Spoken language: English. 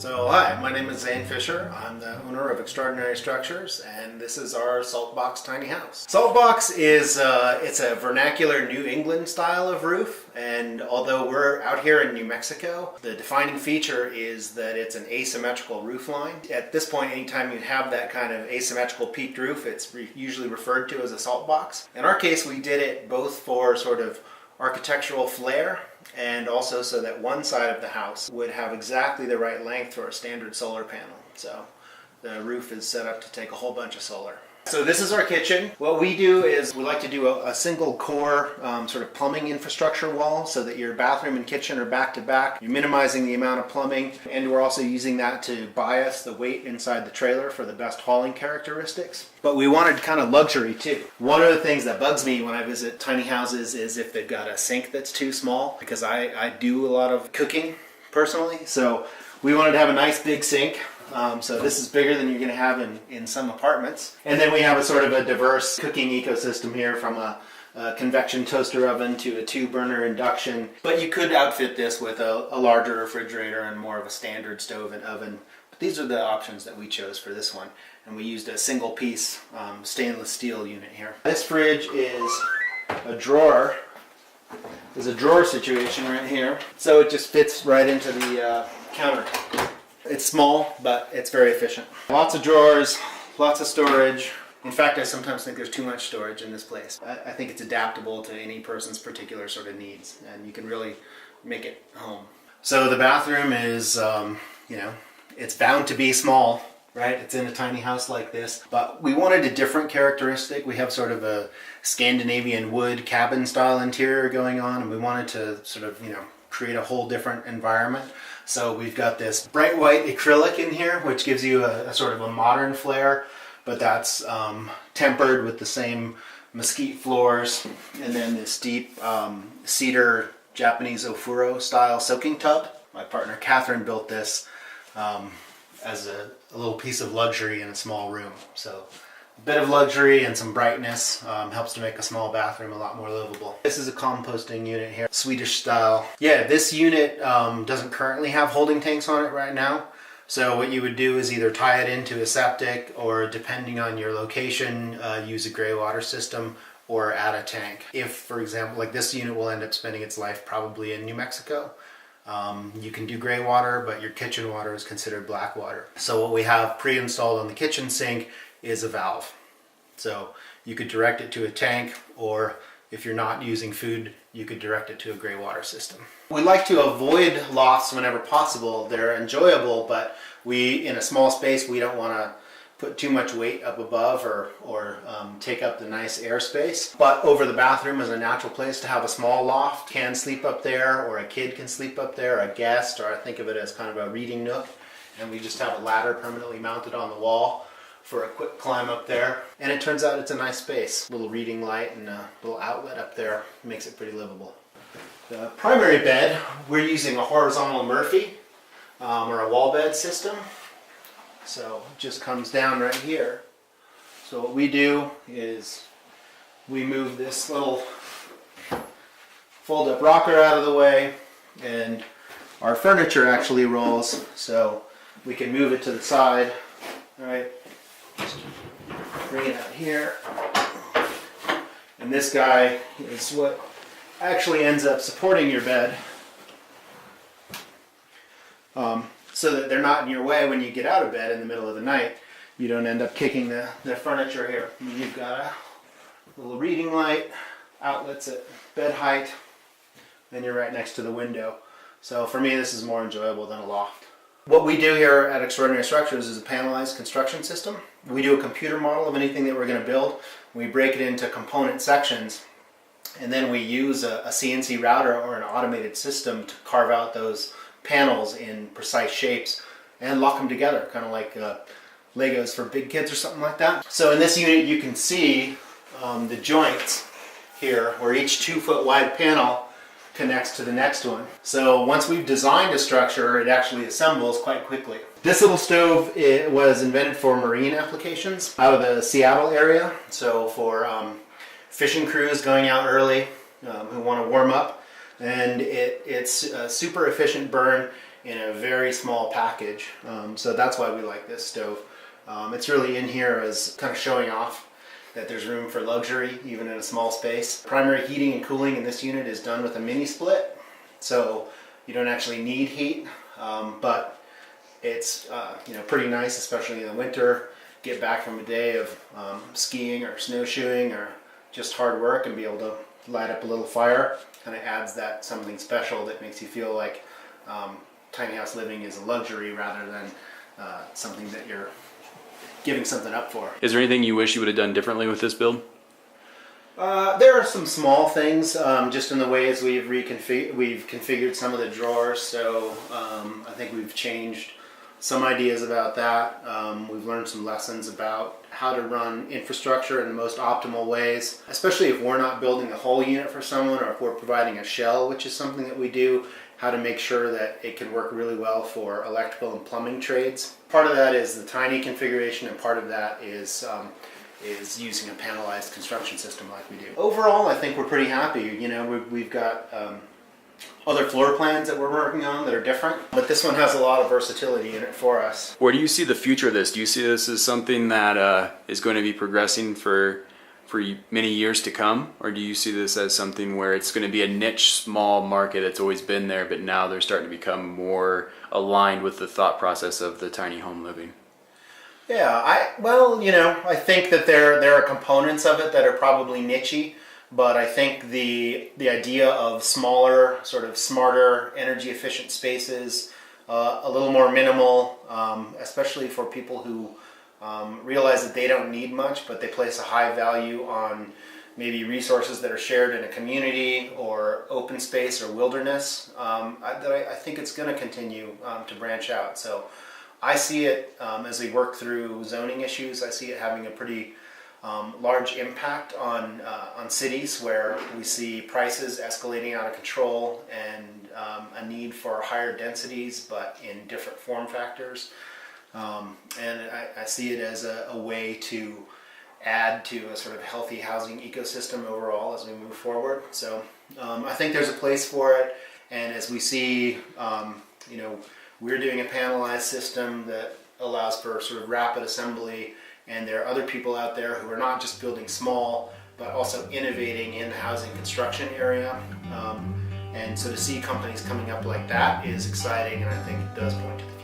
So hi, my name is Zane Fisher. I'm the owner of Extraordinary Structures, and this is our Saltbox tiny house. Saltbox is it's a vernacular New England style of roof, and although we're out here in New Mexico, the defining feature is that it's an asymmetrical roof line. At this point, anytime you have that kind of asymmetrical peaked roof, it's usually referred to as a saltbox. In our case, we did it both for sort of architectural flair and also so that one side of the house would have exactly the right length for a standard solar panel. So the roof is set up to take a whole bunch of solar. So this is our kitchen. What we do is we like to do a single core sort of plumbing infrastructure wall so that your bathroom and kitchen are back to back. You're minimizing the amount of plumbing, and we're also using that to bias the weight inside the trailer for the best hauling characteristics. But we wanted kind of luxury too. One of the things that bugs me when I visit tiny houses is if they've got a sink that's too small, because I do a lot of cooking personally. So we wanted to have a nice big sink. So this is bigger than you're going to have in some apartments. And then we have a sort of a diverse cooking ecosystem here, from a convection toaster oven to a 2-burner induction. But you could outfit this with a larger refrigerator and more of a standard stove and oven. But these are the options that we chose for this one. And we used a single piece stainless steel unit here. This fridge is a drawer. There's a drawer situation right here. So it just fits right into the counter. It's small, but it's very efficient. Lots of drawers, lots of storage. In fact, I sometimes think there's too much storage in this place. I think it's adaptable to any person's particular sort of needs, and you can really make it home. So the bathroom is, it's bound to be small, right? It's in a tiny house like this, but we wanted a different characteristic. We have sort of a Scandinavian wood cabin style interior going on, and we wanted to sort of, create a whole different environment. So we've got this bright white acrylic in here, which gives you a sort of a modern flair, but that's tempered with the same mesquite floors, and then this deep cedar Japanese ofuro style soaking tub. My partner Catherine built this as a little piece of luxury in a small room. So a bit of luxury and some brightness helps to make a small bathroom a lot more livable. This is a composting unit here, Swedish style. Yeah, this unit doesn't currently have holding tanks on it right now. So what you would do is either tie it into a septic, or depending on your location, use a gray water system or add a tank. If, for example, like this unit will end up spending its life probably in New Mexico. You can do gray water, but your kitchen water is considered black water. So what we have pre-installed on the kitchen sink is a valve. So you could direct it to a tank, or if you're not using food, you could direct it to a gray water system. We like to avoid lofts whenever possible. They're enjoyable, but in a small space, we don't want to put too much weight up above or take up the nice airspace. But over the bathroom is a natural place to have a small loft. Can sleep up there, or a kid can sleep up there, a guest, or I think of it as kind of a reading nook. And we just have a ladder permanently mounted on the wall for a quick climb up there. And it turns out it's a nice space. A little reading light and a little outlet up there makes it pretty livable. The primary bed, we're using a horizontal Murphy or a wall bed system. So it just comes down right here. So what we do is we move this little fold-up rocker out of the way, and our furniture actually rolls, so we can move it to the side. All right. Just bring it out here. And this guy is what actually ends up supporting your bed, so that they're not in your way when you get out of bed in the middle of the night. You don't end up kicking the furniture here. You've got a little reading light, outlets at bed height, then you're right next to the window. So for me, this is more enjoyable than a loft. What we do here at Extraordinary Structures is a panelized construction system. We do a computer model of anything that we're going to build. We break it into component sections, and then we use a CNC router or an automated system to carve out those panels in precise shapes and lock them together, kind of like Legos for big kids or something like that. So in this unit you can see the joints here, where each 2-foot wide panel connects to the next one. So once we've designed a structure, it actually assembles quite quickly. This little stove, it was invented for marine applications out of the Seattle area. So for fishing crews going out early who want to warm up, and it's a super efficient burn. in a very small package. So that's why we like this stove. It's really in here as kind of showing off that there's room for luxury even in a small space. Primary heating and cooling in this unit is done with a mini split, so you don't actually need heat, but it's pretty nice, especially in the winter. Get back from a day of skiing or snowshoeing or just hard work and be able to light up a little fire. Kind of adds that something special that makes you feel like tiny house living is a luxury rather than something that you're giving something up for. Is there anything you wish you would have done differently with this build? There are some small things, just in the ways we've configured some of the drawers. So I think we've changed some ideas about that. We've learned some lessons about how to run infrastructure in the most optimal ways, especially if we're not building a whole unit for someone, or if we're providing a shell, which is something that we do. How to make sure that it can work really well for electrical and plumbing trades. Part of that is the tiny configuration, and part of that is using a panelized construction system like we do. Overall, I think we're pretty happy. You know, we've got other floor plans that we're working on that are different, but this one has a lot of versatility in it for us. Where do you see the future of this? Do you see this as something that is going to be progressing for many years to come, or do you see this as something where it's going to be a niche small market that's always been there, but now they're starting to become more aligned with the thought process of the tiny home living? Yeah, I think that there are components of it that are probably niche-y, but I think the idea of smaller, sort of smarter, energy efficient spaces, a little more minimal, especially for people who realize that they don't need much, but they place a high value on maybe resources that are shared in a community or open space or wilderness. I think it's going to continue to branch out. So I see it as we work through zoning issues. I see it having a pretty large impact on cities where we see prices escalating out of control and a need for higher densities, but in different form factors. And I see it as a way to add to a sort of healthy housing ecosystem overall as we move forward. So I think there's a place for it, and as we see, we're doing a panelized system that allows for sort of rapid assembly, and there are other people out there who are not just building small, but also innovating in the housing construction area. And so to see companies coming up like that is exciting, and I think it does point to the